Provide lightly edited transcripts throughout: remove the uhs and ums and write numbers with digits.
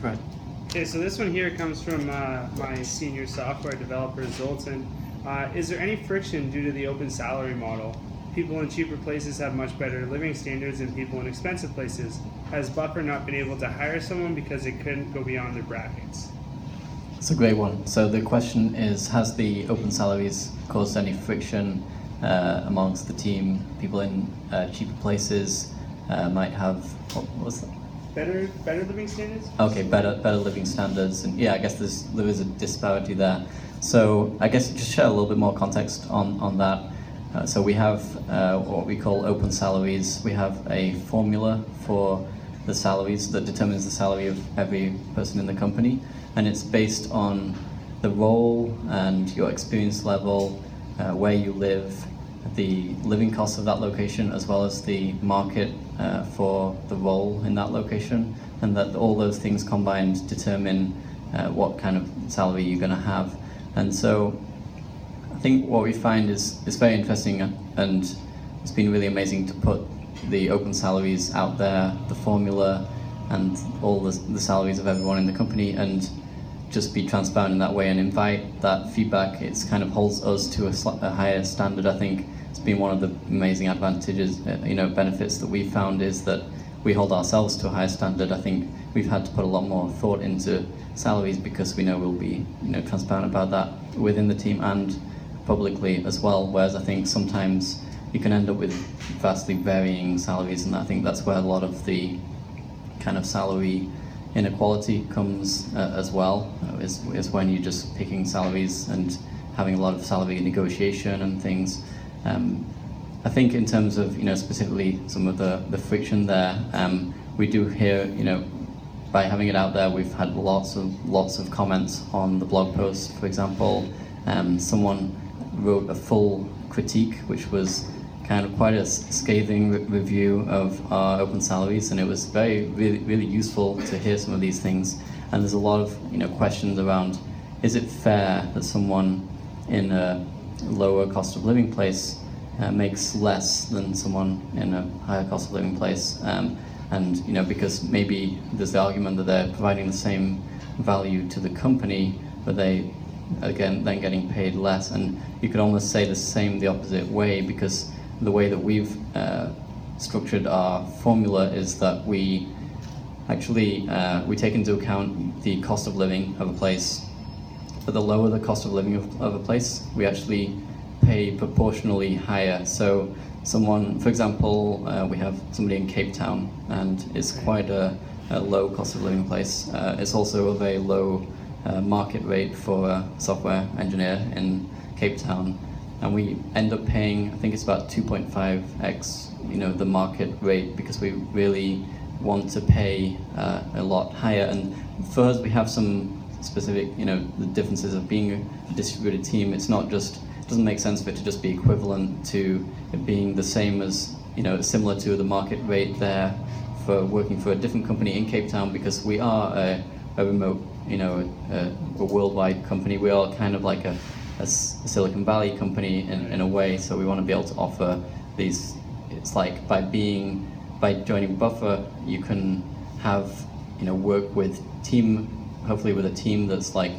Right. Okay, so this one here comes from my senior software developer, Zoltan. Is there any friction due to the open salary model? People in cheaper places have much better living standards than people in expensive places. Has Buffer not been able to hire someone because it couldn't go beyond their brackets? It's a great one. So the question is, has the open salaries caused any friction amongst the team? People in cheaper places might have, what was that? Better living standards? Okay, better living standards, and yeah, I guess there is a disparity there. So I guess just share a little bit more context on that. So we have what we call open salaries. We have a formula for the salaries that determines the salary of every person in the company, and it's based on the role and your experience level, where you live, the living costs of that location, as well as the market for the role in that location, and that all those things combined determine what kind of salary you're going to have. And so I think what we find is very interesting, and it's been really amazing to put the open salaries out there, the formula, and all the salaries of everyone in the company, and just be transparent in that way and invite that feedback. It's kind of holds us to a higher standard. I think it's been one of the amazing advantages, benefits that we've found, is that we hold ourselves to a higher standard. I think we've had to put a lot more thought into salaries because we know we'll be transparent about that within the team and publicly as well, whereas I think sometimes you can end up with vastly varying salaries, and I think that's where a lot of the kind of salary inequality comes as well, is when you're just picking salaries and having a lot of salary negotiation and things. I think in terms of specifically some of the friction there, we do hear by having it out there, we've had lots of comments on the blog post. For example, someone wrote a full critique, which was kind of quite a scathing review of our open salaries, and it was really useful to hear some of these things. And there's a lot of questions around, is it fair that someone in a lower cost of living place makes less than someone in a higher cost of living place? And because maybe there's the argument that they're providing the same value to the company, but they again then getting paid less. And you could almost say the opposite way, because the way that we've structured our formula is that we actually we take into account the cost of living of a place, but the lower the cost of living of a place, we actually pay proportionally higher. So someone, for example, we have somebody in Cape Town, and it's quite a low cost of living place. It's also a very low market rate for a software engineer in Cape Town, and we end up paying, I think it's about 2.5x, the market rate, because we really want to pay a lot higher. And for us, we have some specific, the differences of being a distributed team. It's not just, it doesn't make sense for it to just be equivalent to it being the same as, similar to the market rate there for working for a different company in Cape Town, because we are a remote, a worldwide company. We are kind of like a Silicon Valley company in a way, so we want to be able to offer these. It's like by joining Buffer, you can have work with hopefully with a team that's like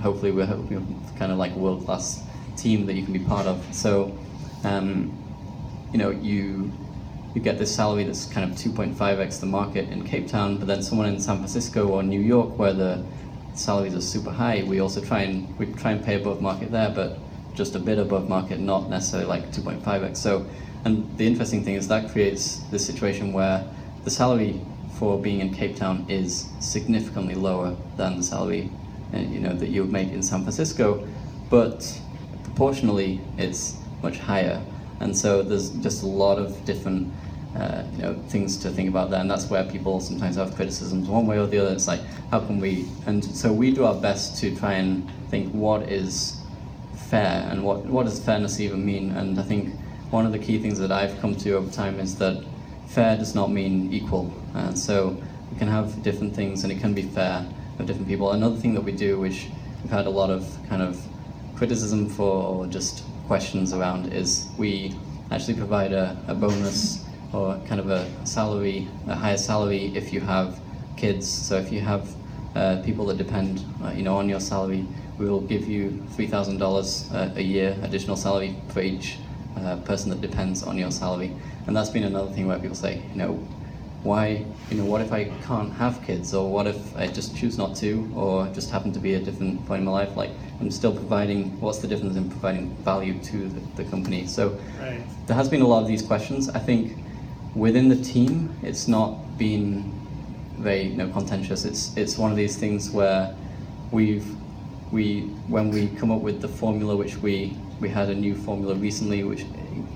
hopefully we're kind of like a world-class team that you can be part of. So you get this salary that's kind of 2.5x the market in Cape Town, but then someone in San Francisco or New York, where the salaries are super high, we try and pay above market there, but just a bit above market, not necessarily like 2.5x. So, and the interesting thing is that creates this situation where the salary for being in Cape Town is significantly lower than the salary that you would make in San Francisco, but proportionally it's much higher. And so there's just a lot of different things to think about there, and that's where people sometimes have criticisms one way or the other. It's like, how can we, and so we do our best to try and think what is fair and what does fairness even mean. And I think one of the key things that I've come to over time is that fair does not mean equal, and so we can have different things and it can be fair of different people. Another thing that we do, which we've had a lot of kind of criticism for or just questions around, is we actually provide a bonus or kind of a higher salary if you have kids. So if you have people that depend, on your salary, we will give you $3,000 a year additional salary for each person that depends on your salary. And that's been another thing where people say, why, what if I can't have kids, or what if I just choose not to, or just happen to be a different point in my life? Like, I'm still providing, what's the difference in providing value to the company? So right. There has been a lot of these questions. I think within the team, it's not been very contentious. It's one of these things where when we come up with the formula, which we had a new formula recently, which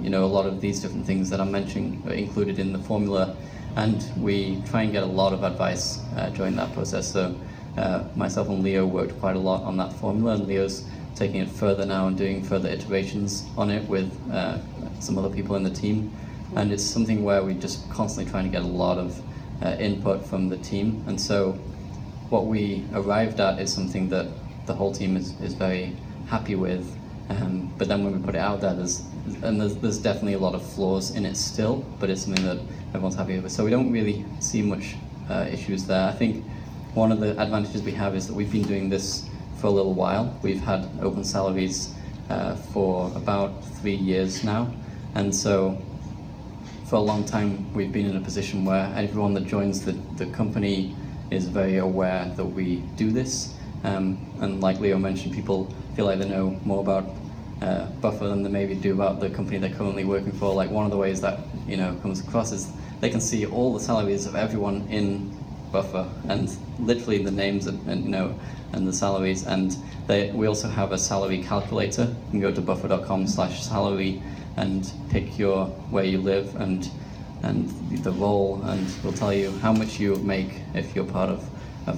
a lot of these different things that I'm mentioning are included in the formula, and we try and get a lot of advice during that process. So myself and Leo worked quite a lot on that formula, and Leo's taking it further now and doing further iterations on it with some other people in the team. And it's something where we're just constantly trying to get a lot of input from the team. And so what we arrived at is something that the whole team is very happy with. But then when we put it out there, there's definitely a lot of flaws in it still, but it's something that everyone's happy with. So we don't really see much issues there. I think one of the advantages we have is that we've been doing this for a little while. We've had open salaries for about 3 years now, and so for a long time we've been in a position where everyone that joins the company is very aware that we do this. And like Leo mentioned, people feel like they know more about Buffer than they maybe do about the company they're currently working for. Like, one of the ways that comes across is they can see all the salaries of everyone in Buffer, and literally the names and the salaries. And we also have a salary calculator. You can go to buffer.com/salary and pick where you live and the role, and we'll tell you how much you make if you're part of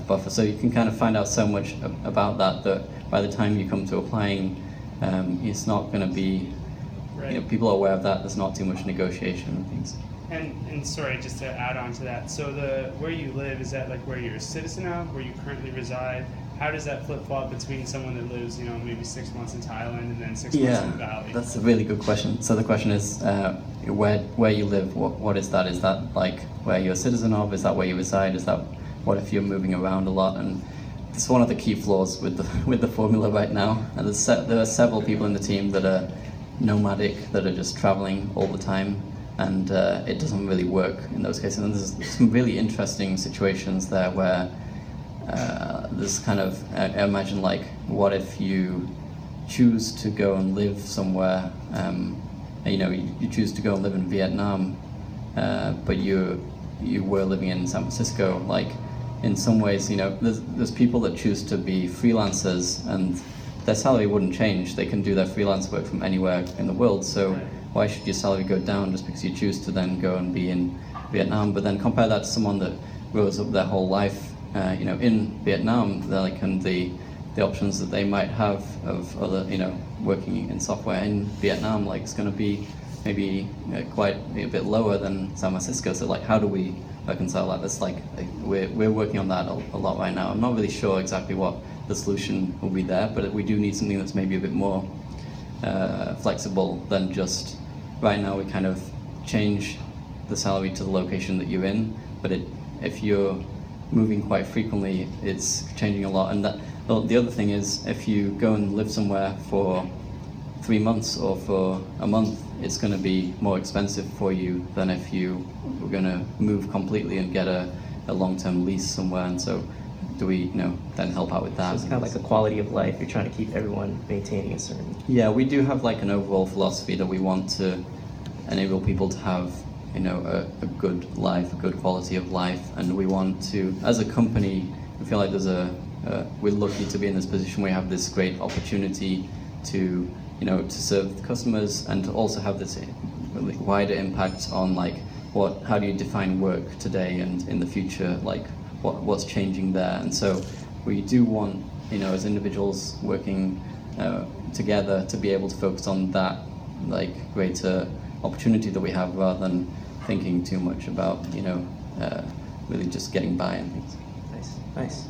Buffer. So you can kind of find out so much about that by the time you come to applying, it's not going to be, right. People are aware of that. There's not too much negotiation and things. And sorry, just to add on to that, so where you live, is that like where you're a citizen of, where you currently reside? How does that flip-flop between someone that lives, maybe 6 months in Thailand and then 6 months in the Valley? That's a really good question. So the question is, where you live, what is that? Is that like where you're a citizen of? Is that where you reside? Is that, what if you're moving around a lot? And it's one of the key flaws with the formula right now. And there are several people in the team that are nomadic, that are just traveling all the time, and it doesn't really work in those cases. And there's some really interesting situations there where there's kind of, I imagine, like, what if you choose to go and live somewhere, you choose to go and live in Vietnam, but you were living in San Francisco. Like, in some ways, there's people that choose to be freelancers, and their salary wouldn't change. They can do their freelance work from anywhere in the world. So right. Why should your salary go down just because you choose to then go and be in Vietnam? But then compare that to someone that grows up their whole life, in Vietnam, and the options that they might have of other, working in software in Vietnam, like, it's going to be maybe quite a bit lower than San Francisco. So, like, how do we reconcile that? That's like we're working on that a lot right now. I'm not really sure exactly what the solution will be there, but we do need something that's maybe a bit more flexible than just right now. We kind of change the salary to the location that you're in, but if you're moving quite frequently, it's changing a lot. And the other thing is, if you go and live somewhere for 3 months or for a month, it's going to be more expensive for you than if you were going to move completely and get a long-term lease somewhere. And so do we then help out with that? So it's kind of like a quality of life. You're trying to keep everyone maintaining a certain... Yeah, we do have like an overall philosophy that we want to enable people to have a good life, a good quality of life. And we want to, as a company, we feel like we're lucky to be in this position where we have this great opportunity to to serve customers and to also have this really wider impact on, like, how do you define work today and in the future, like what's changing there. And so we do want, as individuals working together, to be able to focus on that, like, greater opportunity that we have, rather than thinking too much about really just getting by and things. Nice.